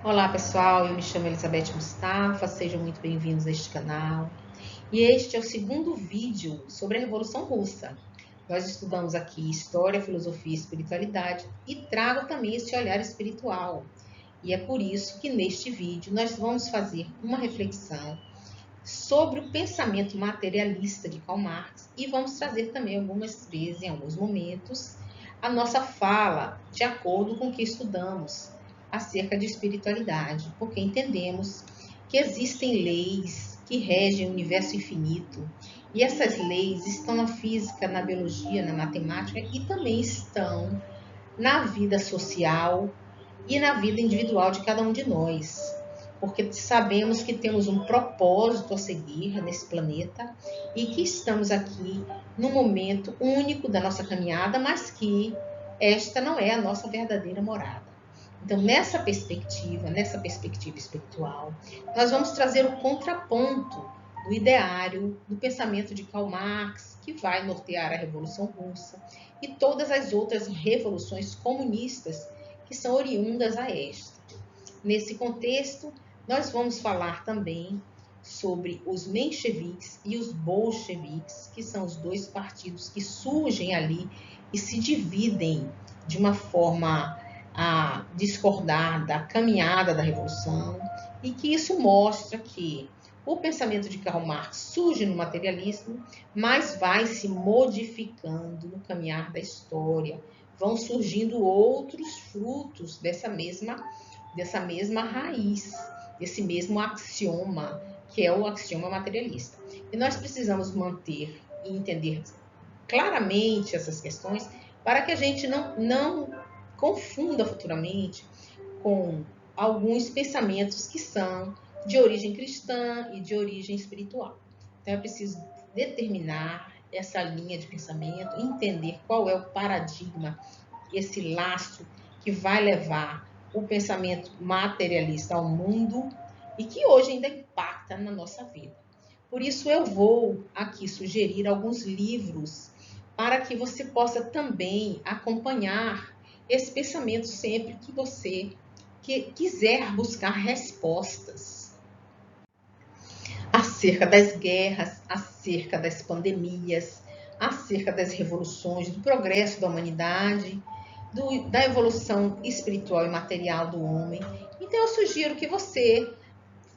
Olá pessoal, eu me chamo Elizabeth Mustafa, sejam muito bem-vindos a este canal. E este é o segundo vídeo sobre a Revolução Russa. Nós estudamos aqui História, Filosofia e Espiritualidade e trago também esse olhar espiritual. E é por isso que neste vídeo nós vamos fazer uma reflexão sobre o pensamento materialista de Karl Marx e vamos trazer também algumas vezes, em alguns momentos, a nossa fala de acordo com o que estudamos acerca de espiritualidade, porque entendemos que existem leis que regem o universo infinito e essas leis estão na física, na biologia, na matemática e também estão na vida social e na vida individual de cada um de nós, porque sabemos que temos um propósito a seguir nesse planeta e que estamos aqui num momento único da nossa caminhada, mas que esta não é a nossa verdadeira morada. Então, nessa perspectiva espiritual, nós vamos trazer o contraponto do ideário, do pensamento de Karl Marx, que vai nortear a Revolução Russa e todas as outras revoluções comunistas que são oriundas a esta. Nesse contexto, nós vamos falar também sobre os mencheviques e os bolcheviques, que são os dois partidos que surgem ali e se dividem de uma forma a discordar da caminhada da Revolução, e que isso mostra que o pensamento de Karl Marx surge no materialismo, mas vai se modificando no caminhar da história. Vão surgindo outros frutos dessa mesma raiz, desse mesmo axioma, que é o axioma materialista. E nós precisamos manter e entender claramente essas questões para que a gente não confunda futuramente com alguns pensamentos que são de origem cristã e de origem espiritual. Então é preciso determinar essa linha de pensamento, entender qual é o paradigma, esse laço que vai levar o pensamento materialista ao mundo e que hoje ainda impacta na nossa vida. Por isso eu vou aqui sugerir alguns livros para que você possa também acompanhar esse pensamento sempre que você quiser buscar respostas acerca das guerras, acerca das pandemias, acerca das revoluções, do progresso da humanidade, da evolução espiritual e material do homem. Então eu sugiro que você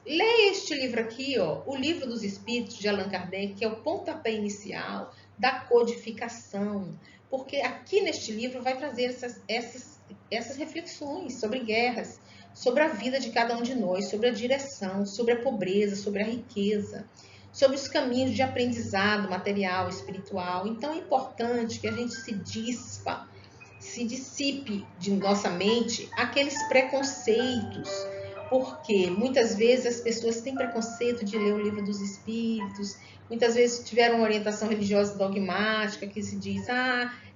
leia este livro aqui, ó, O Livro dos Espíritos, de Allan Kardec, que é o pontapé inicial da codificação, porque aqui neste livro vai trazer essas reflexões sobre guerras, sobre a vida de cada um de nós, sobre a direção, sobre a pobreza, sobre a riqueza, sobre os caminhos de aprendizado material, espiritual. Então é importante que a gente se dissipe de nossa mente aqueles preconceitos, porque muitas vezes as pessoas têm preconceito de ler o Livro dos Espíritos, muitas vezes tiveram uma orientação religiosa dogmática que se diz,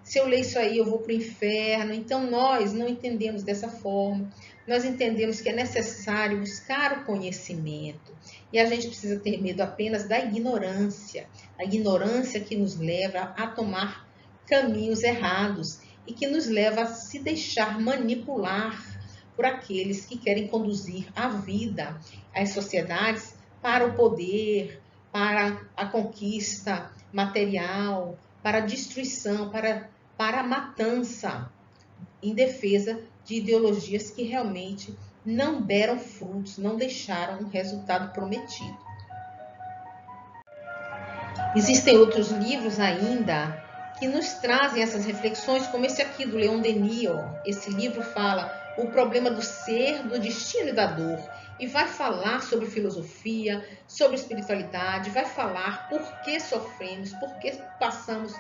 se eu ler isso aí eu vou para o inferno. Então nós não entendemos dessa forma, nós entendemos que é necessário buscar o conhecimento e a gente precisa ter medo apenas da ignorância, a ignorância que nos leva a tomar caminhos errados e que nos leva a se deixar manipular por aqueles que querem conduzir a vida, as sociedades, para o poder, para a conquista material, para a destruição, para a matança, em defesa de ideologias que realmente não deram frutos, não deixaram um resultado prometido. Existem outros livros ainda que nos trazem essas reflexões, como esse aqui do Leon Denis. Esse livro fala o problema do ser, do destino e da dor. E vai falar sobre filosofia, sobre espiritualidade, vai falar por que sofremos, por que passamos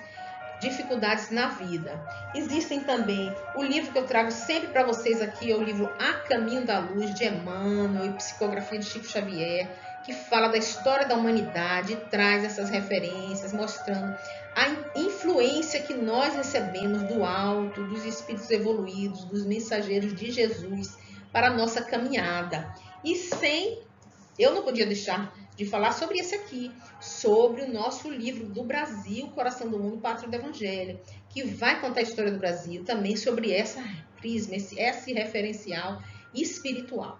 dificuldades na vida. Existem também o livro que eu trago sempre para vocês aqui, é o livro A Caminho da Luz, de Emmanuel, e Psicografia de Chico Xavier, que fala da história da humanidade e traz essas referências, mostrando a influência que nós recebemos do alto, dos espíritos evoluídos, dos mensageiros de Jesus para a nossa caminhada. E eu não podia deixar de falar sobre esse aqui, sobre o nosso livro do Brasil, Coração do Mundo, Pátria do Evangelho, que vai contar a história do Brasil também sobre essa prisma, esse referencial espiritual.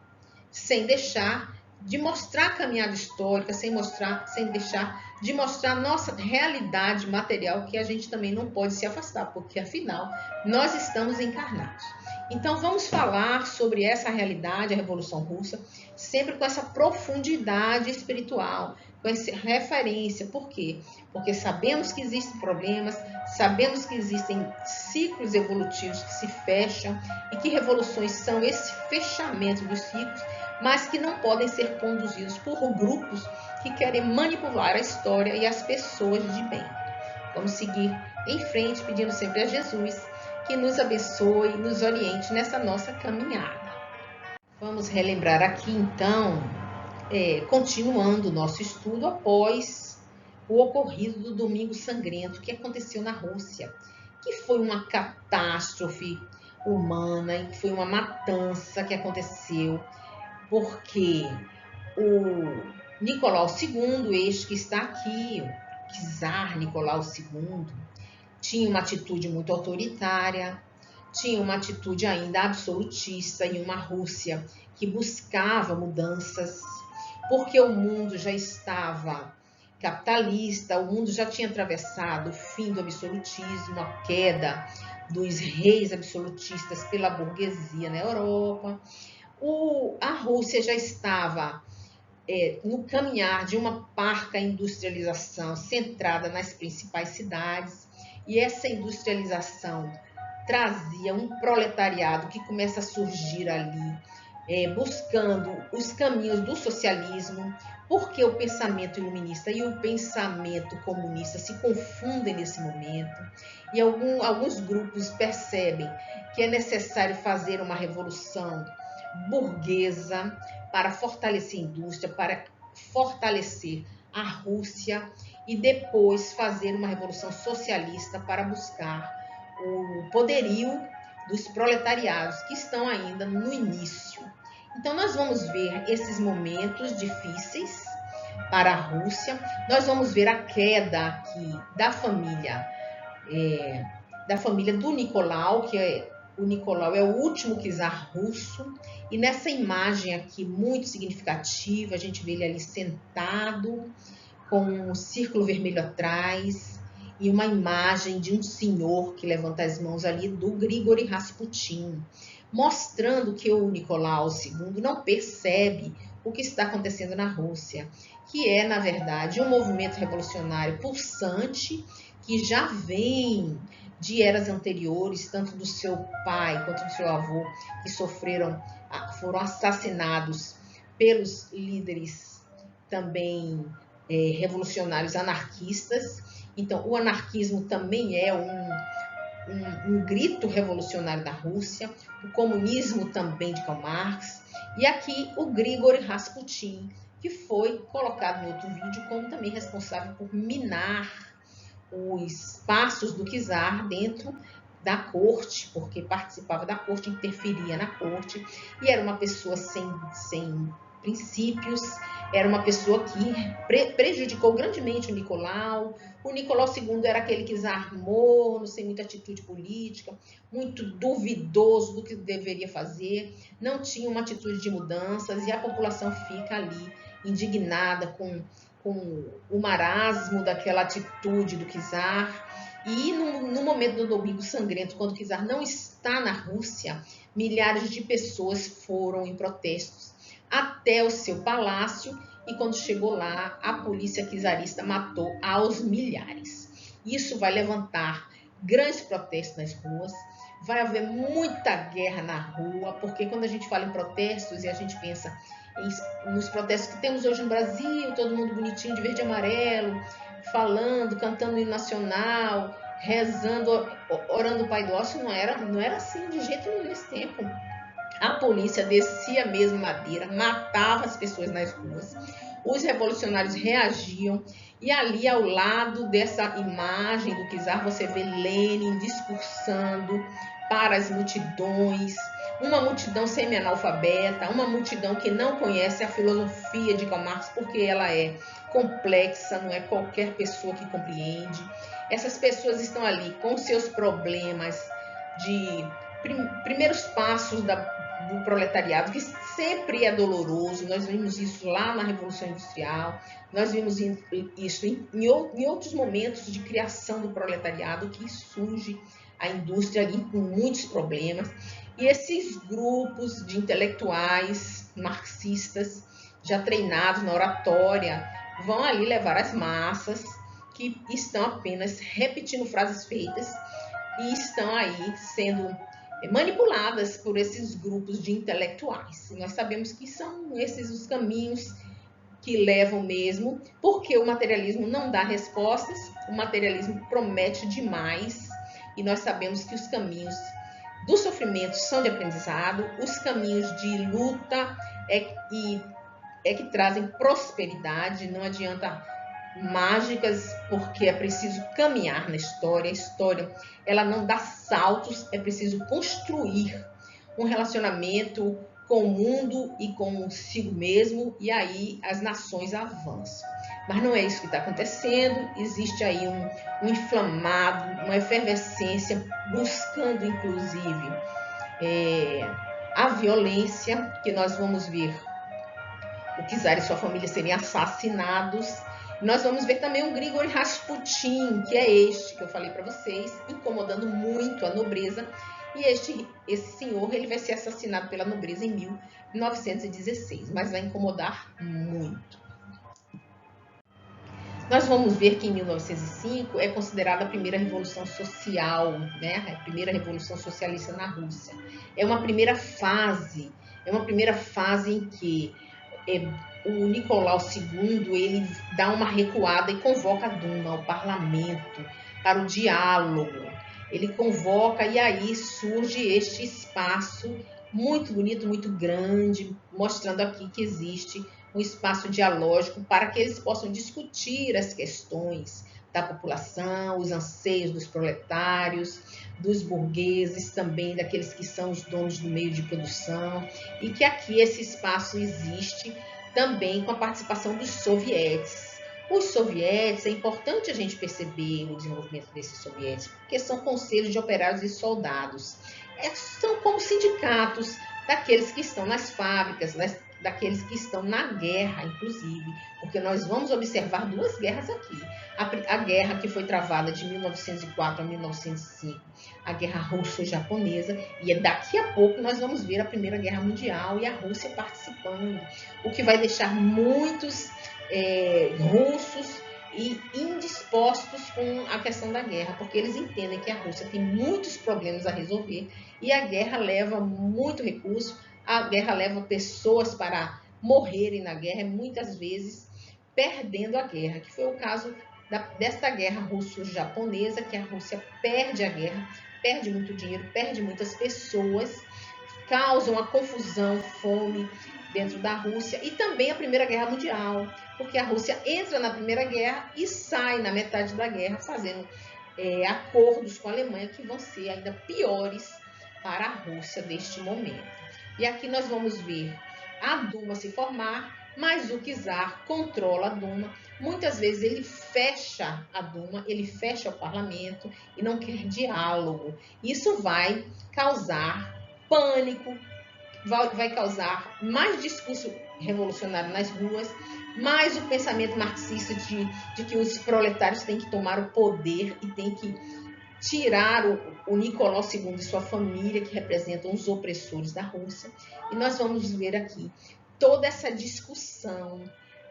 sem deixar de mostrar a caminhada histórica, sem deixar de mostrar a nossa realidade material, que a gente também não pode se afastar, porque afinal nós estamos encarnados. Então vamos falar sobre essa realidade, a Revolução Russa, sempre com essa profundidade espiritual, com essa referência. Por quê? Porque sabemos que existem problemas, sabemos que existem ciclos evolutivos que se fecham e que revoluções são esse fechamento dos ciclos, mas que não podem ser conduzidos por grupos que querem manipular a história e as pessoas de bem. Vamos seguir em frente, pedindo sempre a Jesus que nos abençoe e nos oriente nessa nossa caminhada. Vamos relembrar aqui, então, continuando o nosso estudo após o ocorrido do Domingo Sangrento, que aconteceu na Rússia, que foi uma catástrofe humana, e foi uma matança que aconteceu, porque o Nicolau II, este que está aqui, o czar Nicolau II, tinha uma atitude muito autoritária, tinha uma atitude ainda absolutista em uma Rússia que buscava mudanças, porque o mundo já estava capitalista, o mundo já tinha atravessado o fim do absolutismo, a queda dos reis absolutistas pela burguesia na Europa. A Rússia já estava no caminhar de uma parca industrialização centrada nas principais cidades, e essa industrialização trazia um proletariado que começa a surgir ali, buscando os caminhos do socialismo, porque o pensamento iluminista e o pensamento comunista se confundem nesse momento, e alguns grupos percebem que é necessário fazer uma revolução burguesa para fortalecer a indústria, para fortalecer a Rússia, e depois fazer uma revolução socialista para buscar o poderio dos proletariados, que estão ainda no início. Então nós vamos ver esses momentos difíceis para a Rússia, nós vamos ver a queda aqui da família do Nicolau, o Nicolau é o último czar russo, e nessa imagem aqui muito significativa, a gente vê ele ali sentado, com um círculo vermelho atrás, e uma imagem de um senhor que levanta as mãos ali, do Grigori Rasputin, mostrando que o Nicolau II não percebe o que está acontecendo na Rússia, que é, na verdade, um movimento revolucionário pulsante, que já vem de eras anteriores, tanto do seu pai quanto do seu avô, que foram assassinados pelos líderes também revolucionários anarquistas. Então, o anarquismo também é um grito revolucionário da Rússia, o comunismo também de Karl Marx, e aqui o Grigori Rasputin, que foi colocado no outro vídeo como também responsável por minar os passos do czar dentro da corte, porque participava da corte, interferia na corte, e era uma pessoa sem princípios, era uma pessoa que prejudicou grandemente o Nicolau. O Nicolau II era aquele czar morno, sem muita atitude política, muito duvidoso do que deveria fazer, não tinha uma atitude de mudanças, e a população fica ali indignada com o marasmo daquela atitude do czar. E no momento do Domingo Sangrento, quando o czar não está na Rússia, milhares de pessoas foram em protestos até o seu palácio, e quando chegou lá, a polícia czarista matou aos milhares. Isso vai levantar grandes protestos nas ruas, vai haver muita guerra na rua, porque quando a gente fala em protestos e a gente pensa nos protestos que temos hoje no Brasil, todo mundo bonitinho de verde e amarelo, falando, cantando o hino nacional, rezando, orando o Pai Nosso, não era assim de jeito nenhum nesse tempo. A polícia descia mesmo madeira, matava as pessoas nas ruas, os revolucionários reagiam, e ali ao lado dessa imagem do czar você vê Lenin discursando para as multidões, uma multidão semi-analfabeta, uma multidão que não conhece a filosofia de Karl Marx, porque ela é complexa, não é qualquer pessoa que compreende. Essas pessoas estão ali com seus problemas de primeiros passos do proletariado, que sempre é doloroso. Nós vimos isso lá na Revolução Industrial, nós vimos isso em outros momentos de criação do proletariado, que surge a indústria ali com muitos problemas. E esses grupos de intelectuais marxistas, já treinados na oratória, vão ali levar as massas que estão apenas repetindo frases feitas e estão aí sendo manipuladas por esses grupos de intelectuais. E nós sabemos que são esses os caminhos que levam mesmo, porque o materialismo não dá respostas, o materialismo promete demais, e nós sabemos que os caminhos do sofrimento são de aprendizado, os caminhos de luta é que trazem prosperidade. Não adianta mágicas, porque é preciso caminhar na história. A história, ela não dá saltos, é preciso construir um relacionamento com o mundo e consigo mesmo, e aí as nações avançam. Mas não é isso que está acontecendo. Existe aí um inflamado, uma efervescência, buscando inclusive a violência, que nós vamos ver o czar e sua família serem assassinados. Nós vamos ver também o Grigori Rasputin, que é este que eu falei para vocês, incomodando muito a nobreza. E esse senhor, ele vai ser assassinado pela nobreza em 1916, mas vai incomodar muito. Nós vamos ver que em 1905 é considerada a primeira revolução social, né? A primeira revolução socialista na Rússia. É uma primeira fase em que o Nicolau II, ele dá uma recuada e convoca a Duma, o parlamento, para o diálogo. Ele convoca e aí surge este espaço muito bonito, muito grande, mostrando aqui que existe um espaço dialógico para que eles possam discutir as questões da população, os anseios dos proletários, dos burgueses, também daqueles que são os donos do meio de produção, e que aqui esse espaço existe também com a participação dos sovietes. Os sovietes, é importante a gente perceber o desenvolvimento desses sovietes, porque são conselhos de operários e soldados. São como sindicatos daqueles que estão nas fábricas, daqueles que estão na guerra, inclusive, porque nós vamos observar duas guerras aqui. A guerra que foi travada de 1904 a 1905, a guerra russo-japonesa, e daqui a pouco nós vamos ver a Primeira Guerra Mundial e a Rússia participando, o que vai deixar muitos russos e indispostos com a questão da guerra, porque eles entendem que a Rússia tem muitos problemas a resolver e a guerra leva muito recurso, a guerra leva pessoas para morrerem na guerra, muitas vezes perdendo a guerra, que foi o caso desta guerra russo-japonesa, que a Rússia perde a guerra, perde muito dinheiro, perde muitas pessoas, causa uma confusão, fome dentro da Rússia, e também a Primeira Guerra Mundial, porque a Rússia entra na Primeira Guerra e sai na metade da guerra fazendo acordos com a Alemanha que vão ser ainda piores para a Rússia deste momento. E aqui nós vamos ver a Duma se formar, mas o czar controla a Duma. Muitas vezes ele fecha a Duma, ele fecha o parlamento e não quer diálogo. Isso vai causar pânico, vai causar mais discurso revolucionário nas ruas, mais o pensamento marxista de que os proletários têm que tomar o poder e têm que tirar o Nicolau II e sua família, que representam os opressores da Rússia. E nós vamos ver aqui toda essa discussão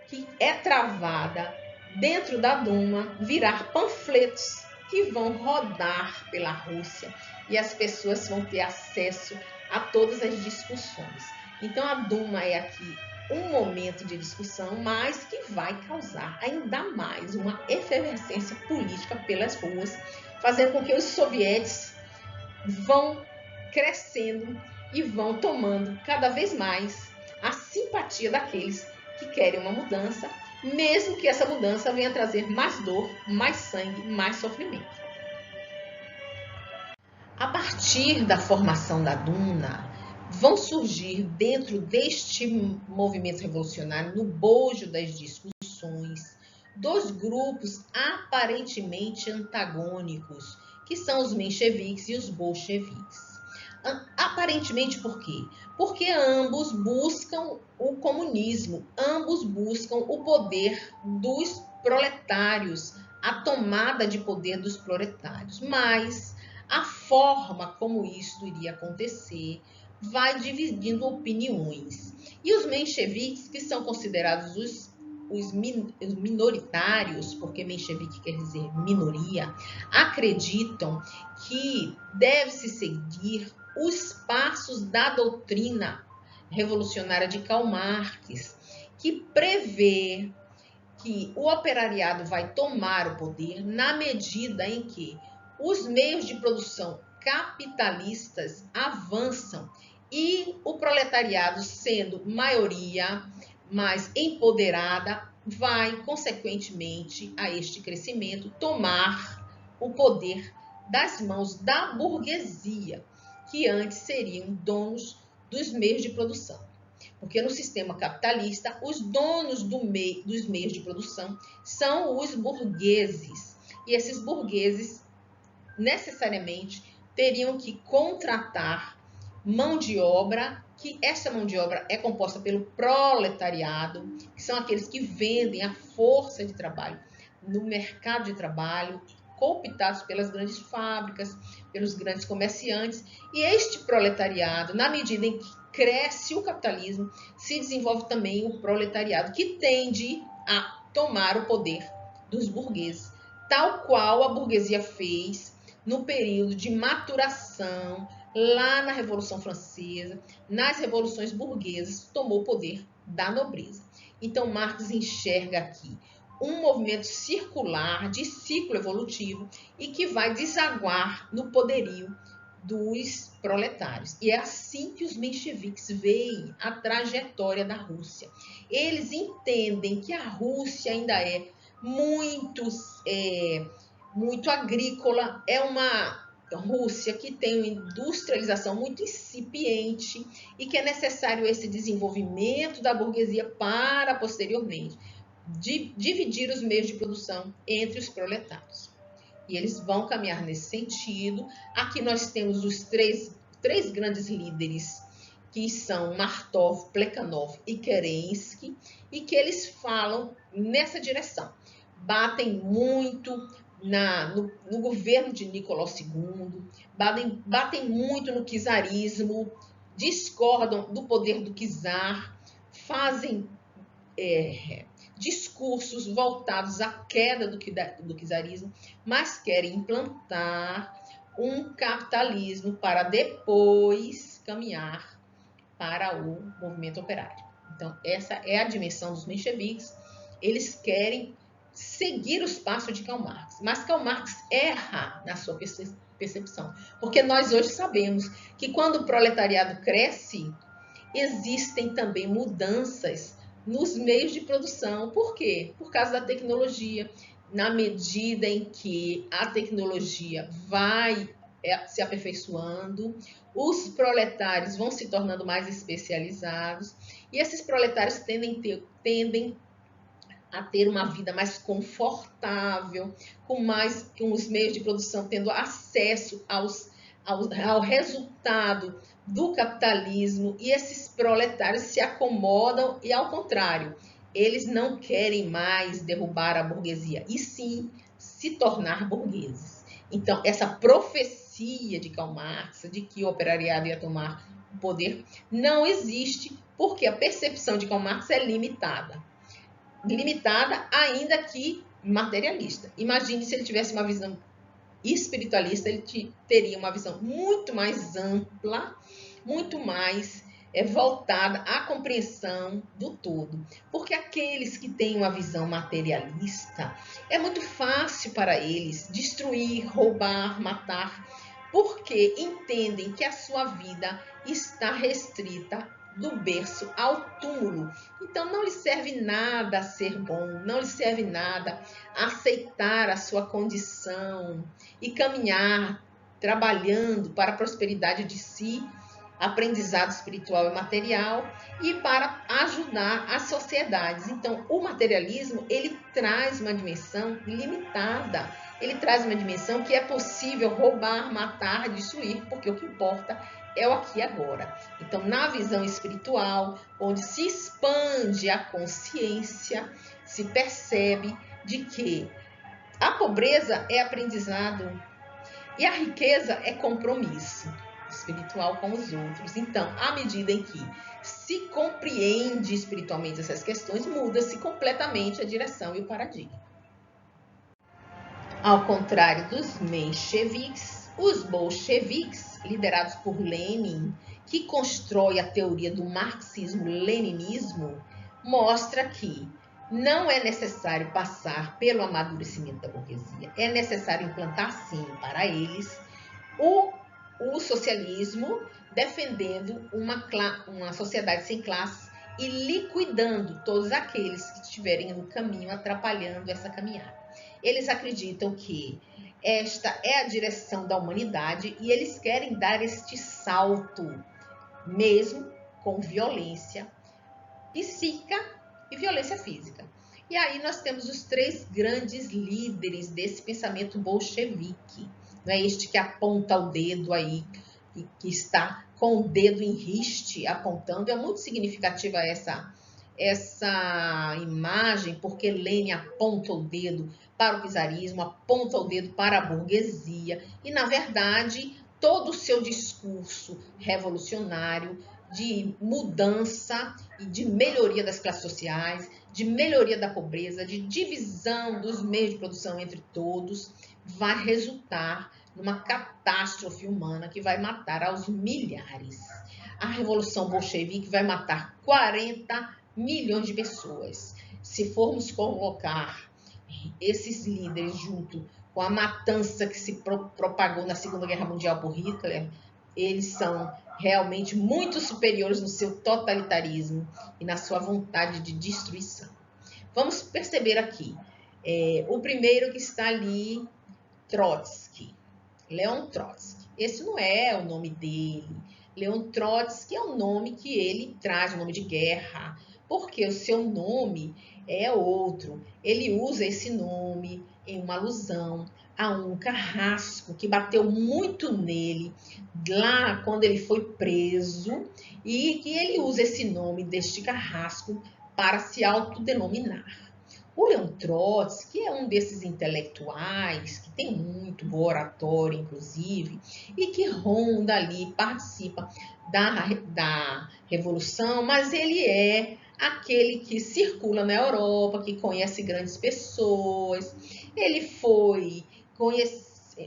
que é travada dentro da Duma, virar panfletos que vão rodar pela Rússia e as pessoas vão ter acesso a todas as discussões. Então a Duma é aqui um momento de discussão, mas que vai causar ainda mais uma efervescência política pelas ruas, fazendo com que os sovietes vão crescendo e vão tomando cada vez mais a simpatia daqueles que querem uma mudança, mesmo que essa mudança venha trazer mais dor, mais sangue, mais sofrimento. A partir da formação da Duma, vão surgir dentro deste movimento revolucionário, no bojo das discussões, dois grupos aparentemente antagônicos, que são os mencheviques e os bolcheviques. Aparentemente por quê? Porque ambos buscam o comunismo, ambos buscam o poder dos proletários, a tomada de poder dos proletários. Mas a forma como isso iria acontecer vai dividindo opiniões. E os mencheviques, que são considerados os minoritários, porque menchevique quer dizer minoria, acreditam que deve-se seguir os passos da doutrina revolucionária de Karl Marx, que prevê que o operariado vai tomar o poder na medida em que os meios de produção capitalistas avançam e o proletariado, sendo maioria mais empoderada, vai, consequentemente, a este crescimento, tomar o poder das mãos da burguesia, que antes seriam donos dos meios de produção. Porque no sistema capitalista, os donos dos meios de produção são os burgueses. E esses burgueses, necessariamente, teriam que contratar mão de obra, que essa mão de obra é composta pelo proletariado, que são aqueles que vendem a força de trabalho no mercado de trabalho, cooptados pelas grandes fábricas, pelos grandes comerciantes. E este proletariado, na medida em que cresce o capitalismo, se desenvolve também o proletariado, que tende a tomar o poder dos burgueses, tal qual a burguesia fez no período de maturação, lá na Revolução Francesa, nas revoluções burguesas, tomou o poder da nobreza. Então, Marx enxerga aqui um movimento circular, de ciclo evolutivo, e que vai desaguar no poderio dos proletários. E é assim que os mencheviques veem a trajetória da Rússia. Eles entendem que a Rússia ainda é muito agrícola, é uma Rússia que tem uma industrialização muito incipiente e que é necessário esse desenvolvimento da burguesia para, posteriormente, dividir os meios de produção entre os proletários. E eles vão caminhar nesse sentido. Aqui nós temos os três grandes líderes, que são Martov, Plekhanov e Kerensky, e que eles falam nessa direção. Batem muito no governo de Nicolau II, batem muito no czarismo, discordam do poder do czar, fazem discursos voltados à queda do czarismo, mas querem implantar um capitalismo para depois caminhar para o movimento operário. Então, essa é a dimensão dos mencheviques. Eles querem seguir os passos de Karl Marx, mas Karl Marx erra na sua percepção, porque nós hoje sabemos que quando o proletariado cresce, existem também mudanças nos meios de produção. Por quê? Por causa da tecnologia. Na medida em que a tecnologia vai se aperfeiçoando, os proletários vão se tornando mais especializados, e esses proletários tendem a ter uma vida mais confortável, com os meios de produção tendo acesso ao resultado do capitalismo, e esses proletários se acomodam e, ao contrário, eles não querem mais derrubar a burguesia, e sim se tornar burgueses. Então, essa profecia de Karl Marx, de que o operariado ia tomar o poder, não existe, porque a percepção de Karl Marx é limitada, ainda que materialista. Imagine se ele tivesse uma visão espiritualista, ele teria uma visão muito mais ampla, muito mais voltada à compreensão do todo. Porque aqueles que têm uma visão materialista, é muito fácil para eles destruir, roubar, matar, porque entendem que a sua vida está restrita do berço ao túmulo. Então não lhe serve nada ser bom, não lhe serve nada aceitar a sua condição e caminhar trabalhando para a prosperidade de si, aprendizado espiritual e material, e para ajudar as sociedades. Então, o materialismo, ele traz uma dimensão limitada, ele traz uma dimensão que é possível roubar, matar, destruir, porque o que importa é o aqui e agora. Então, na visão espiritual, onde se expande a consciência, se percebe de que a pobreza é aprendizado e a riqueza é compromisso espiritual com os outros. Então, à medida em que se compreende espiritualmente essas questões, muda-se completamente a direção e o paradigma. Ao contrário dos mencheviques, os bolcheviques, liderados por Lenin, que constrói a teoria do marxismo-leninismo, mostra que não é necessário passar pelo amadurecimento da burguesia. É necessário implantar, sim, para eles, o socialismo, defendendo uma sociedade sem classes e liquidando todos aqueles que estiverem no caminho, atrapalhando essa caminhada. Eles acreditam que esta é a direção da humanidade e eles querem dar este salto, mesmo com violência psíquica e violência física. E aí nós temos os três grandes líderes desse pensamento bolchevique. Não é este que aponta o dedo aí, que está com o dedo em riste apontando. É muito significativa essa imagem, porque Lenin aponta o dedo para o czarismo, aponta o dedo para a burguesia. E, na verdade, todo o seu discurso revolucionário de mudança e de melhoria das classes sociais, de melhoria da pobreza, de divisão dos meios de produção entre todos, vai resultar numa catástrofe humana que vai matar aos milhares. A Revolução Bolchevique vai matar 40 milhões de pessoas. Se formos colocar esses líderes junto com a matança que se propagou na Segunda Guerra Mundial por Hitler, eles são realmente muito superiores no seu totalitarismo e na sua vontade de destruição. Vamos perceber aqui, o primeiro que está ali, Trotsky, Leon Trotsky. Esse não é o nome dele. Leon Trotsky é o nome que ele traz, o nome de guerra, porque o seu nome é outro. Ele usa esse nome em uma alusão a um carrasco que bateu muito nele lá quando ele foi preso e que ele usa esse nome deste carrasco para se autodenominar. O Leon Trotsky é um desses intelectuais que tem muito boa oratória, inclusive, e que ronda ali, participa da Revolução, mas ele é aquele que circula na Europa, que conhece grandes pessoas. Ele foi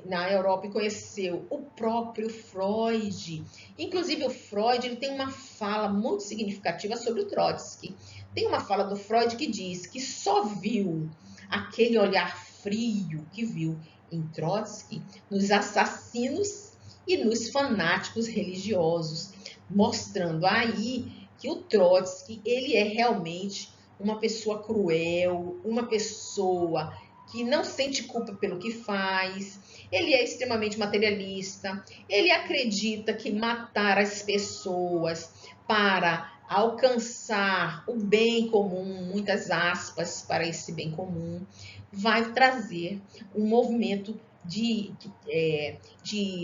na Europa e conheceu o próprio Freud. Inclusive, o Freud ele tem uma fala muito significativa sobre o Trotsky. Tem uma fala do Freud que diz que só viu aquele olhar frio que viu em Trotsky nos assassinos e nos fanáticos religiosos, mostrando aí que o Trotsky ele é realmente uma pessoa cruel, uma pessoa que não sente culpa pelo que faz, ele é extremamente materialista, ele acredita que matar as pessoas para alcançar o bem comum, muitas aspas para esse bem comum, vai trazer um movimento de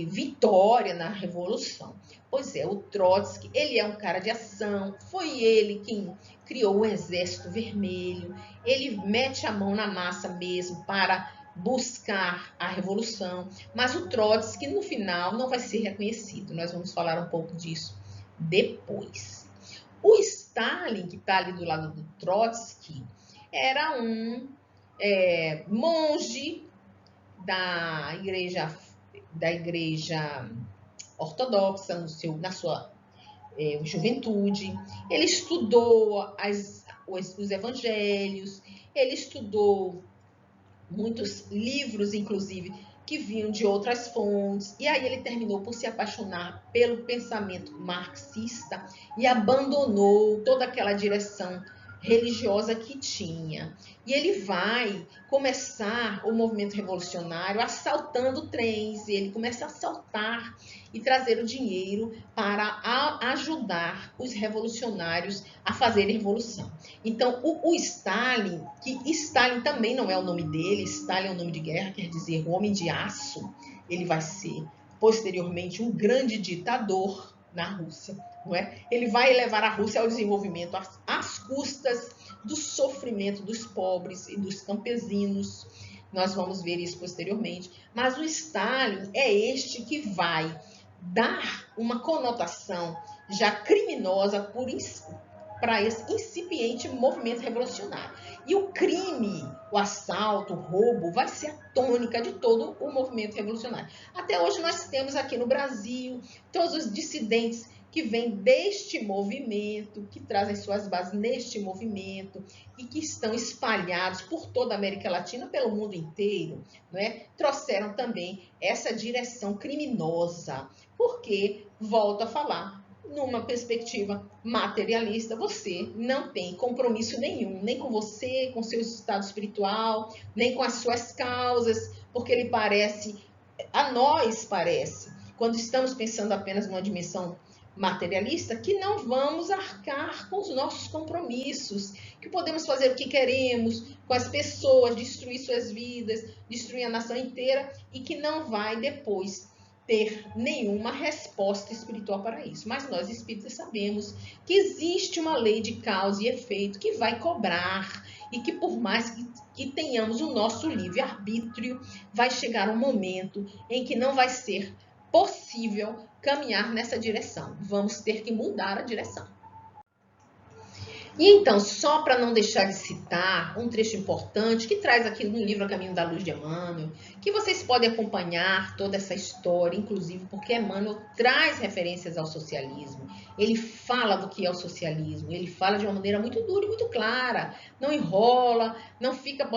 vitória na Revolução. Pois é, o Trotsky, ele é um cara de ação, foi ele quem criou o Exército Vermelho, ele mete a mão na massa mesmo para buscar a Revolução, mas o Trotsky, no final, não vai ser reconhecido. Nós vamos falar um pouco disso depois. O Stalin, que está ali do lado do Trotsky, era um monge da igreja ortodoxa na sua juventude. Ele estudou os evangelhos, ele estudou muitos livros, inclusive, que vinham de outras fontes, e aí ele terminou por se apaixonar pelo pensamento marxista e abandonou toda aquela direção religiosa que tinha. E ele vai começar o movimento revolucionário assaltando trens, e ele começa a assaltar e trazer o dinheiro para ajudar os revolucionários a fazerem revolução. Então, o Stalin, que Stalin também não é o nome dele, Stalin é um nome de guerra, quer dizer, o homem de aço, ele vai ser posteriormente um grande ditador, na Rússia, não é? Ele vai levar a Rússia ao desenvolvimento às custas do sofrimento dos pobres e dos campesinos. Nós vamos ver isso posteriormente. Mas o Stalin é este que vai dar uma conotação já criminosa para esse incipiente movimento revolucionário. E o crime, o assalto, o roubo, vai ser a tônica de todo o movimento revolucionário. Até hoje nós temos aqui no Brasil todos os dissidentes que vêm deste movimento, que trazem suas bases neste movimento e que estão espalhados por toda a América Latina, pelo mundo inteiro, não é? Trouxeram também essa direção criminosa, porque, volto a falar, numa perspectiva materialista, você não tem compromisso nenhum, nem com você, com seu estado espiritual, nem com as suas causas, porque ele parece, a nós parece, quando estamos pensando apenas numa dimensão materialista, que não vamos arcar com os nossos compromissos, que podemos fazer o que queremos com as pessoas, destruir suas vidas, destruir a nação inteira, e que não vai depois ter nenhuma resposta espiritual para isso. Mas nós espíritas sabemos que existe uma lei de causa e efeito que vai cobrar, e que por mais que tenhamos o nosso livre-arbítrio, vai chegar um momento em que não vai ser possível caminhar nessa direção. Vamos ter que mudar a direção. E então, só para não deixar de citar um trecho importante que traz aqui no livro A Caminho da Luz de Emmanuel, que vocês podem acompanhar toda essa história, inclusive porque Emmanuel traz referências ao socialismo. Ele fala do que é o socialismo, ele fala de uma maneira muito dura e muito clara, não enrola, não fica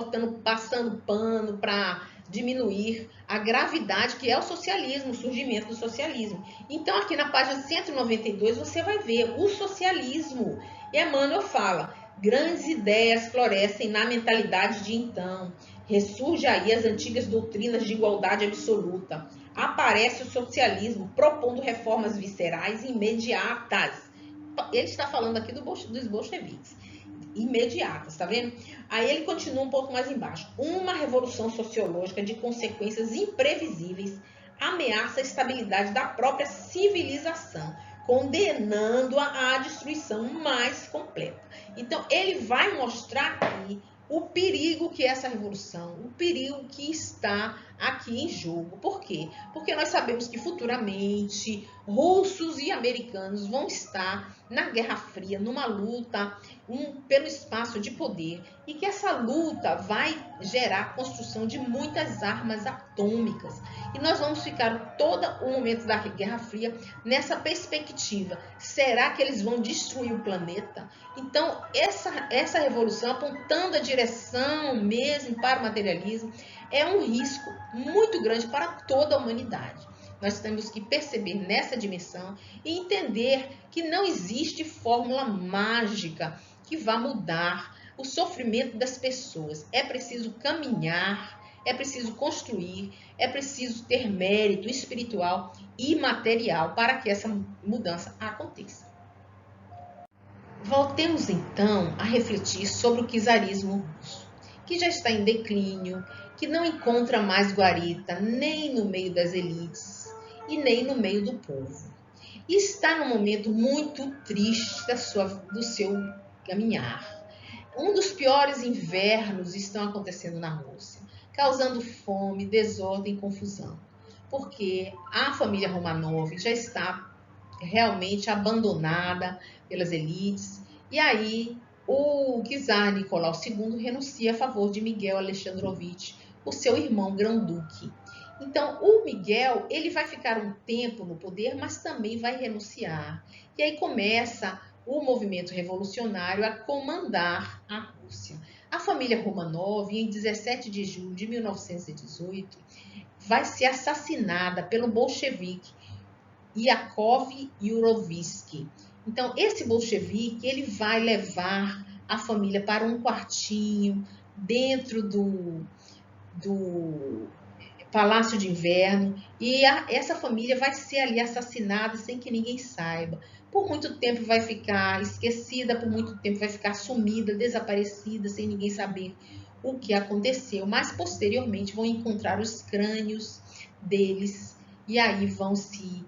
passando pano para diminuir a gravidade que é o socialismo, o surgimento do socialismo. Então, aqui na página 192, você vai ver o socialismo. E Emmanuel fala, grandes ideias florescem na mentalidade de então, ressurge aí as antigas doutrinas de igualdade absoluta, aparece o socialismo propondo reformas viscerais imediatas. Ele está falando aqui dos bolcheviques, imediatas, tá vendo? Aí ele continua um pouco mais embaixo. Uma revolução sociológica de consequências imprevisíveis ameaça a estabilidade da própria civilização, condenando-a à destruição mais completa. Então, ele vai mostrar aqui o perigo que é essa revolução, o perigo que está aqui em jogo. Por quê? Porque nós sabemos que futuramente russos e americanos vão estar na Guerra Fria, numa luta pelo espaço de poder, e que essa luta vai gerar a construção de muitas armas atômicas. E nós vamos ficar todo o momento da Guerra Fria nessa perspectiva. Será que eles vão destruir o planeta? Então, essa revolução, apontando a direção mesmo para o materialismo, é um risco muito grande para toda a humanidade. Nós temos que perceber nessa dimensão e entender que não existe fórmula mágica que vá mudar o sofrimento das pessoas. É preciso caminhar, é preciso construir, é preciso ter mérito espiritual e material para que essa mudança aconteça. Voltemos então a refletir sobre o czarismo russo, que já está em declínio, que não encontra mais guarita nem no meio das elites e nem no meio do povo. E está num momento muito triste do seu caminhar. Um dos piores invernos estão acontecendo na Rússia, causando fome, desordem e confusão, porque a família Romanov já está realmente abandonada pelas elites, e aí o czar Nicolau II renuncia a favor de Miguel Alexandrovich, o seu irmão grão-duque. Então, o Miguel, ele vai ficar um tempo no poder, mas também vai renunciar. E aí começa o movimento revolucionário a comandar a Rússia. A família Romanov, em 17 de julho de 1918, vai ser assassinada pelo bolchevique Yakov Yurovsky. Então, esse bolchevique, ele vai levar a família para um quartinho dentro do Palácio de Inverno, e essa família vai ser ali assassinada sem que ninguém saiba. Por muito tempo vai ficar esquecida, por muito tempo vai ficar sumida, desaparecida, sem ninguém saber o que aconteceu. Mas posteriormente vão encontrar os crânios deles, e aí vão se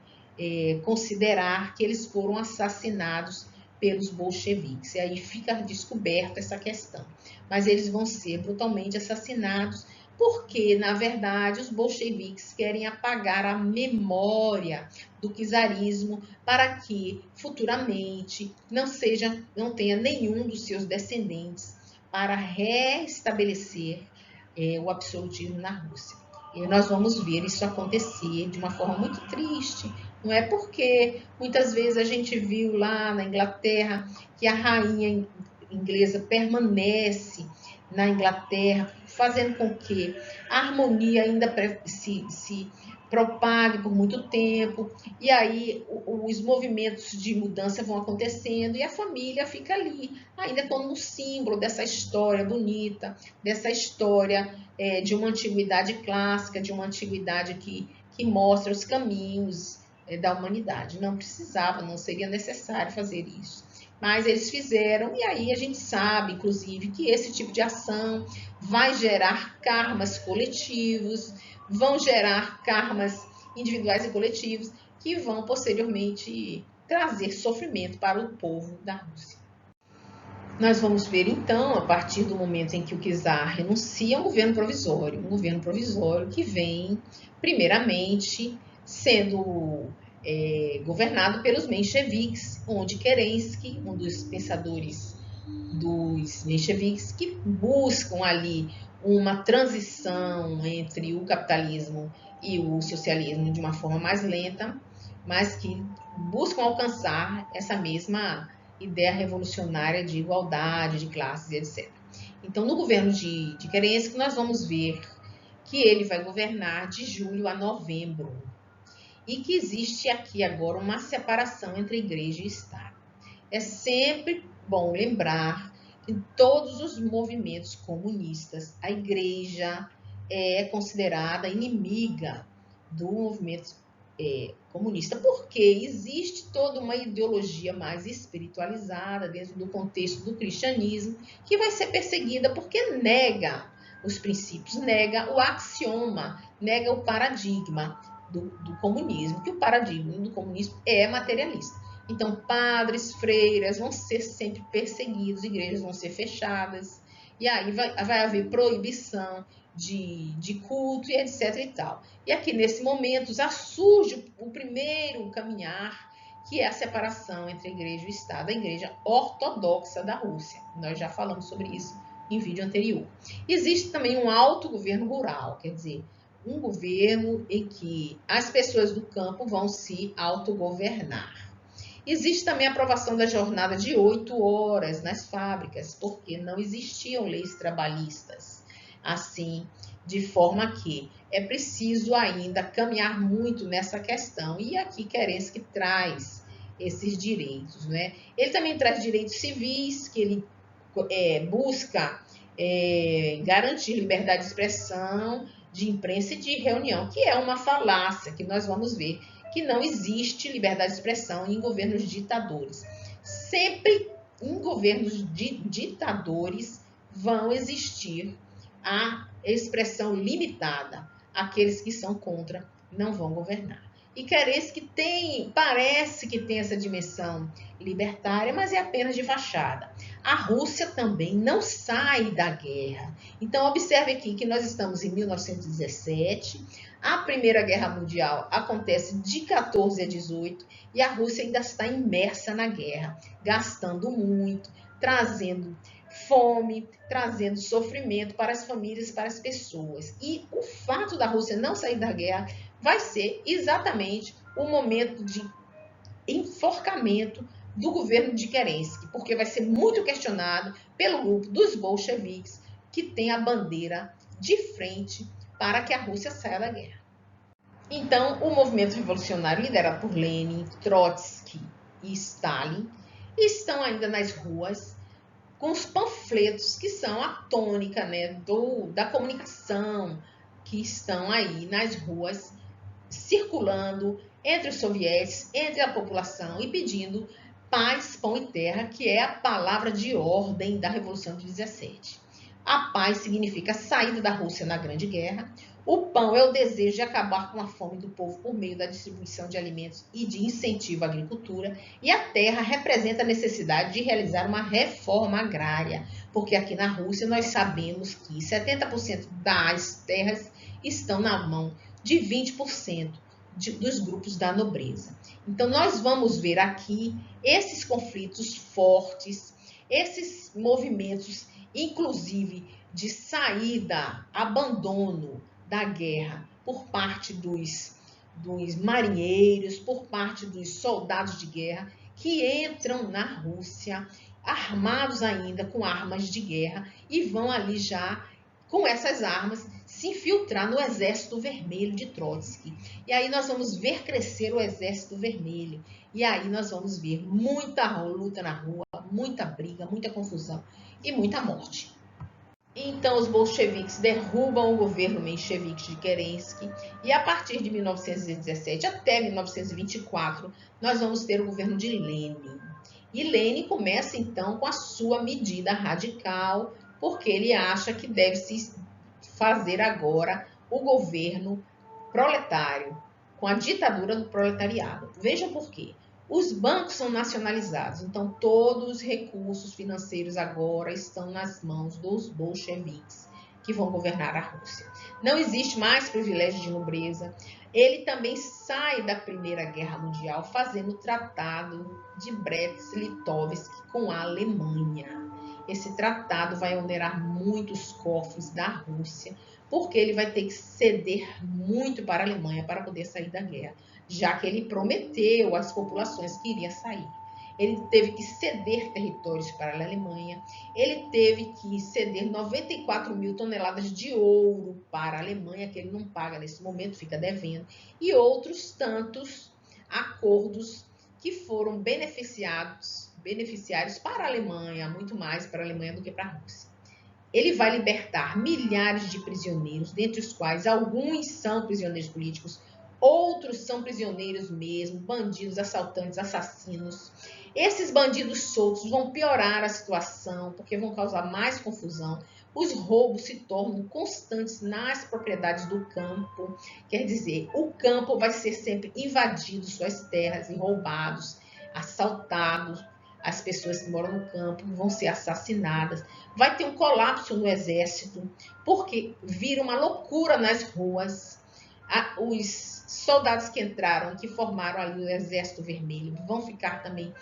considerar que eles foram assassinados pelos bolcheviques. E aí fica descoberta essa questão. Mas eles vão ser brutalmente assassinados porque, na verdade, os bolcheviques querem apagar a memória do czarismo para que futuramente não tenha nenhum dos seus descendentes para restabelecer o absolutismo na Rússia. E nós vamos ver isso acontecer de uma forma muito triste. Não é porque muitas vezes a gente viu lá na Inglaterra que a rainha inglesa permanece na Inglaterra, fazendo com que a harmonia ainda se propague por muito tempo, e aí os movimentos de mudança vão acontecendo e a família fica ali, ainda como um símbolo dessa história bonita, dessa história de uma antiguidade clássica, de uma antiguidade que mostra os caminhos da humanidade. Não precisava, não seria necessário fazer isso. Mas eles fizeram, e aí a gente sabe, inclusive, que esse tipo de ação vai gerar karmas coletivos, vão gerar karmas individuais e coletivos, que vão posteriormente trazer sofrimento para o povo da Rússia. Nós vamos ver, então, a partir do momento em que o czar renuncia a um governo provisório que vem, primeiramente, sendo governado pelos mencheviques, onde Kerensky, um dos pensadores dos mencheviques, que buscam ali uma transição entre o capitalismo e o socialismo de uma forma mais lenta, mas que buscam alcançar essa mesma ideia revolucionária de igualdade de classes, etc. Então, no governo de Kerensky, nós vamos ver que ele vai governar de julho a novembro, e que existe aqui agora uma separação entre igreja e Estado. É sempre bom lembrar que em todos os movimentos comunistas, a igreja é considerada inimiga do movimento comunista, porque existe toda uma ideologia mais espiritualizada dentro do contexto do cristianismo, que vai ser perseguida porque nega os princípios, nega o axioma, nega o paradigma do comunismo, que o paradigma do comunismo é materialista. Então, padres, freiras vão ser sempre perseguidos, igrejas vão ser fechadas, e aí vai haver proibição de culto e etc e tal. E aqui, nesse momento, já surge o primeiro caminhar, que é a separação entre a igreja e o Estado, a igreja ortodoxa da Rússia. Nós já falamos sobre isso em vídeo anterior. Existe também um autogoverno rural, quer dizer, um governo em que as pessoas do campo vão se autogovernar. Existe também a aprovação da jornada de 8 horas nas fábricas, porque não existiam leis trabalhistas. Assim, de forma que é preciso ainda caminhar muito nessa questão. E aqui Kerensky traz esses direitos, né? Ele também traz direitos civis, que ele busca garantir liberdade de expressão, de imprensa e de reunião, que é uma falácia, que nós vamos ver que não existe liberdade de expressão em governos ditadores. Sempre em governos ditadores vão existir a expressão limitada. Aqueles que são contra não vão governar. E Kerensky parece que tem essa dimensão libertária, mas é apenas de fachada. A Rússia também não sai da guerra. Então, observe aqui que nós estamos em 1917, a Primeira Guerra Mundial acontece de 14 a 18 e a Rússia ainda está imersa na guerra, gastando muito, trazendo fome, trazendo sofrimento para as famílias e para as pessoas. E o fato da Rússia não sair da guerra vai ser exatamente o momento de enforcamento do governo de Kerensky, porque vai ser muito questionado pelo grupo dos bolcheviques, que tem a bandeira de frente para que a Rússia saia da guerra. Então, o movimento revolucionário liderado por Lenin, Trotsky e Stalin estão ainda nas ruas com os panfletos que são a tônica, né, da comunicação, que estão aí nas ruas circulando entre os soviéticos, entre a população e pedindo paz, pão e terra, que é a palavra de ordem da Revolução de 17. A paz significa a saída da Rússia na Grande Guerra, O pão é o desejo de acabar com a fome do povo por meio da distribuição de alimentos e de incentivo à agricultura. E a terra representa a necessidade de realizar uma reforma agrária, porque aqui na Rússia nós sabemos que 70% das terras estão na mão de 20% dos grupos da nobreza. Então nós vamos ver aqui esses conflitos fortes, esses movimentos, inclusive de saída, abandono da guerra por parte dos marinheiros, por parte dos soldados de guerra que entram na Rússia armados ainda com armas de guerra e vão ali já com essas armas se infiltrar no Exército Vermelho de Trotsky. E aí nós vamos ver crescer o Exército Vermelho. E aí nós vamos ver muita luta na rua, muita briga, muita confusão e muita morte. Então, os bolcheviques derrubam o governo menchevique de Kerensky e a partir de 1917 até 1924, nós vamos ter o governo de Lenin. E Lenin começa, então, com a sua medida radical, porque ele acha que deve se fazer agora o governo proletário, com a ditadura do proletariado. Veja por quê. Os bancos são nacionalizados, então todos os recursos financeiros agora estão nas mãos dos bolcheviques, que vão governar a Rússia. Não existe mais privilégio de nobreza. Ele também sai da Primeira Guerra Mundial fazendo o Tratado de Brest-Litovsk com a Alemanha. Esse tratado vai onerar muitos cofres da Rússia, porque ele vai ter que ceder muito para a Alemanha para poder sair da guerra, já que ele prometeu às populações que iria sair. Ele teve que ceder territórios para a Alemanha, ele teve que ceder 94 mil toneladas de ouro para a Alemanha, que ele não paga nesse momento, fica devendo, e outros tantos acordos que foram beneficiários para a Alemanha, muito mais para a Alemanha do que para a Rússia. Ele vai libertar milhares de prisioneiros, dentre os quais alguns são prisioneiros políticos, outros são prisioneiros mesmo, bandidos, assaltantes, assassinos. Esses bandidos soltos vão piorar a situação, porque vão causar mais confusão. Os roubos se tornam constantes nas propriedades do campo. Quer dizer, o campo vai ser sempre invadido, suas terras, e roubados, assaltados. As pessoas que moram no campo vão ser assassinadas. Vai ter um colapso no exército, porque vira uma loucura nas ruas. Os soldados que entraram, que formaram ali o Exército Vermelho, vão ficar também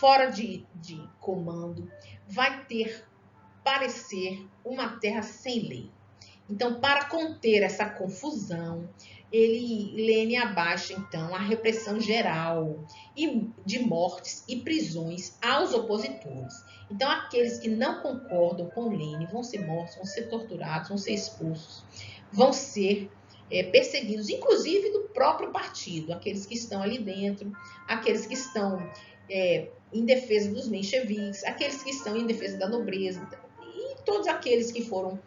fora de comando. Vai parecer uma terra sem lei. Então, para conter essa confusão, Lenin abaixa, então, a repressão geral de mortes e prisões aos opositores. Então, aqueles que não concordam com Lenin vão ser mortos, vão ser torturados, vão ser expulsos, vão ser perseguidos, inclusive do próprio partido, aqueles que estão ali dentro, aqueles que estão em defesa dos mencheviques, aqueles que estão em defesa da nobreza, e todos aqueles que foram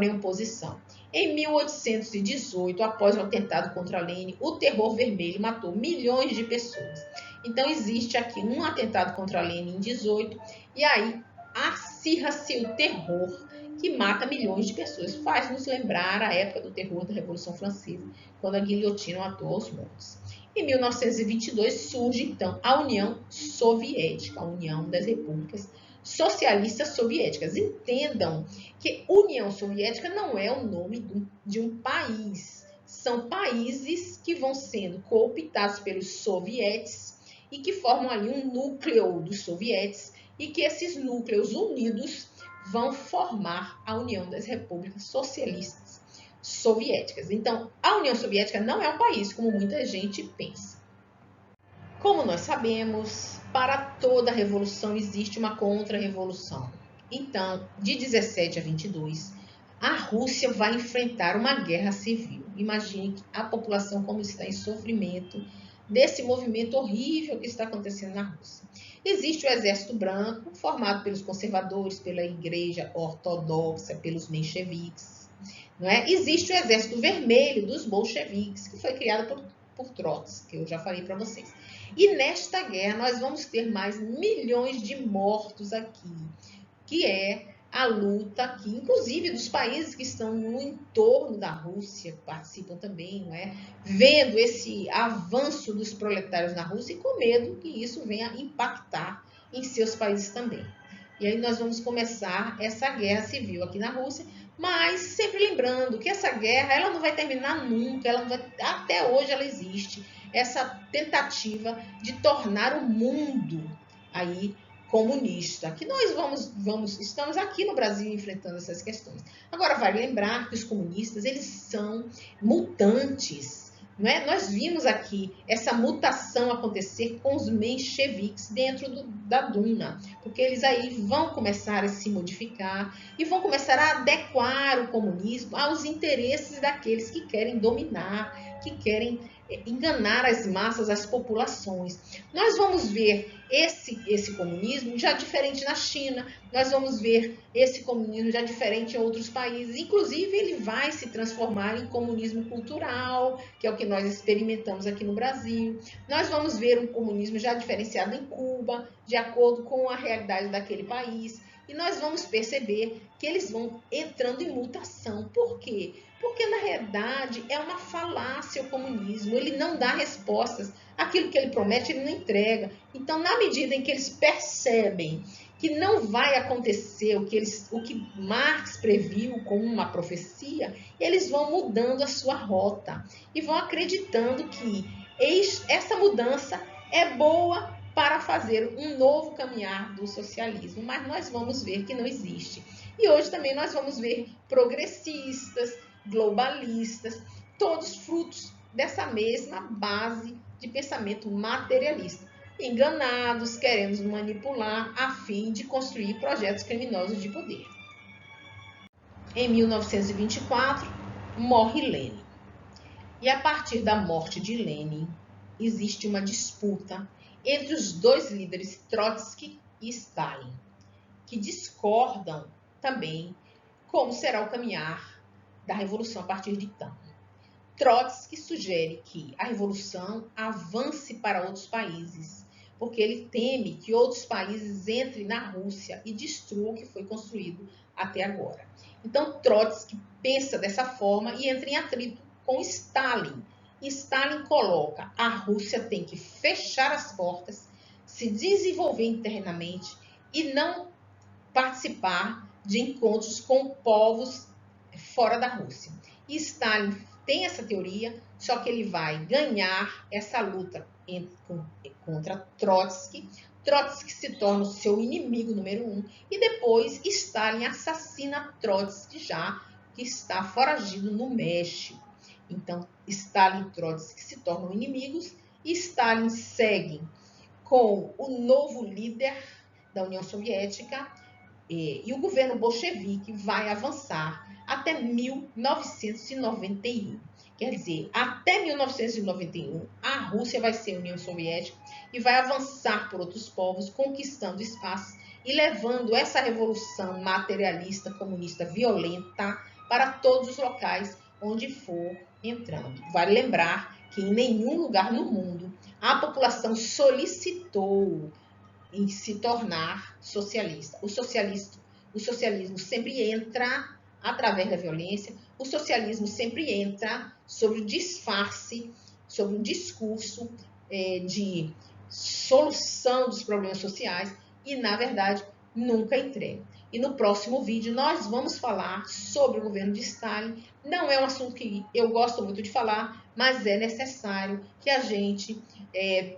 em oposição. Em 1818, após o atentado contra Lenin, o terror vermelho matou milhões de pessoas. Então, existe aqui um atentado contra Lenin em 18, e aí acirra-se o terror que mata milhões de pessoas. Faz nos lembrar a época do terror da Revolução Francesa, quando a guilhotina matou aos mortos. Em 1922 surge, então, a União Soviética, a União das Repúblicas Socialistas Soviéticas. Entendam que União Soviética não é o nome de um país. São países que vão sendo cooptados pelos sovietes e que formam ali um núcleo dos sovietes e que esses núcleos unidos vão formar a União das Repúblicas Socialistas Soviéticas. Então, a União Soviética não é um país, como muita gente pensa. Como nós sabemos, para toda revolução existe uma contra-revolução. Então, de 17 a 22, a Rússia vai enfrentar uma guerra civil. Imagine a população como está em sofrimento desse movimento horrível que está acontecendo na Rússia. Existe o Exército Branco, formado pelos conservadores, pela Igreja Ortodoxa, pelos mencheviques. Não é? Existe o Exército Vermelho dos bolcheviques, que foi criado por Trotsky, que eu já falei para vocês. E nesta guerra nós vamos ter mais milhões de mortos aqui, que é a luta aqui, inclusive dos países que estão no entorno da Rússia, que participam também, não é? Vendo esse avanço dos proletários na Rússia e com medo que isso venha impactar em seus países também. E aí nós vamos começar essa guerra civil aqui na Rússia, mas sempre lembrando que essa guerra ela não vai terminar nunca, ela não vai, até hoje ela existe, essa tentativa de tornar o mundo aí comunista, que nós estamos aqui no Brasil enfrentando essas questões. Agora, vale lembrar que os comunistas, eles são mutantes, não é? Nós vimos aqui essa mutação acontecer com os mencheviques dentro da Duma, porque eles aí vão começar a se modificar e vão começar a adequar o comunismo aos interesses daqueles que querem dominar, que querem enganar as massas, as populações. Nós vamos ver esse comunismo já diferente na China, nós vamos ver esse comunismo já diferente em outros países, inclusive ele vai se transformar em comunismo cultural, que é o que nós experimentamos aqui no Brasil. Nós vamos ver um comunismo já diferenciado em Cuba, de acordo com a realidade daquele país, e nós vamos perceber que eles vão entrando em mutação. Por quê? Porque, na realidade, é uma falácia o comunismo. Ele não dá respostas. Aquilo que ele promete, ele não entrega. Então, na medida em que eles percebem que não vai acontecer o que Marx previu como uma profecia, eles vão mudando a sua rota e vão acreditando que essa mudança é boa para fazer um novo caminhar do socialismo. Mas nós vamos ver que não existe. E hoje também nós vamos ver progressistas, globalistas, todos frutos dessa mesma base de pensamento materialista, enganados, querendo nos manipular a fim de construir projetos criminosos de poder. Em 1924, morre Lenin. E a partir da morte de Lenin, existe uma disputa entre os dois líderes, Trotsky e Stalin, que discordam também como será o caminhar da revolução a partir de então. Trotsky sugere que a revolução avance para outros países, porque ele teme que outros países entrem na Rússia e destruam o que foi construído até agora. Então, Trotsky pensa dessa forma e entra em atrito com Stalin. Stalin coloca: a Rússia tem que fechar as portas, se desenvolver internamente e não participar de encontros com povos fora da Rússia. E Stalin tem essa teoria, só que ele vai ganhar essa luta contra Trotsky. Trotsky se torna o seu inimigo número 1 e depois Stalin assassina Trotsky, já que está foragido no México. Então, Stalin e Trotsky se tornam inimigos e Stalin segue com o novo líder da União Soviética, e o governo bolchevique vai avançar até 1991. Quer dizer, até 1991, a Rússia vai ser a União Soviética e vai avançar por outros povos, conquistando espaços e levando essa revolução materialista, comunista, violenta para todos os locais onde for entrando. Vale lembrar que em nenhum lugar no mundo a população solicitou em se tornar socialista. O socialismo sempre entra através da violência, o socialismo sempre entra sobre o disfarce, sobre um discurso de solução dos problemas sociais e, na verdade, nunca entrega. E no próximo vídeo nós vamos falar sobre o governo de Stalin. Não é um assunto que eu gosto muito de falar, mas é necessário que a gente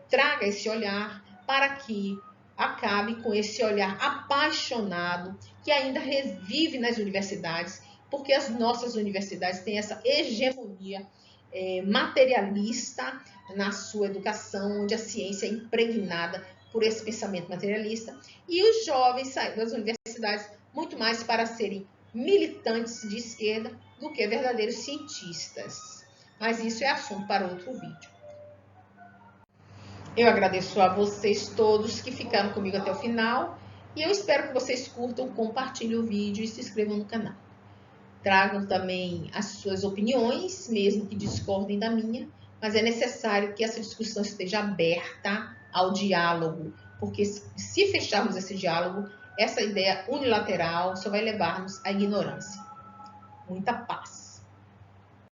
traga esse olhar para que acabe com esse olhar apaixonado que ainda revive nas universidades, porque as nossas universidades têm essa hegemonia materialista na sua educação, onde a ciência é impregnada por esse pensamento materialista, e os jovens saem das universidades muito mais para serem militantes de esquerda do que verdadeiros cientistas. Mas isso é assunto para outro vídeo. Eu agradeço a vocês todos que ficaram comigo até o final e eu espero que vocês curtam, compartilhem o vídeo e se inscrevam no canal. Tragam também as suas opiniões, mesmo que discordem da minha, mas é necessário que essa discussão esteja aberta ao diálogo, porque se fecharmos esse diálogo, essa ideia unilateral só vai levar-nos à ignorância. Muita paz.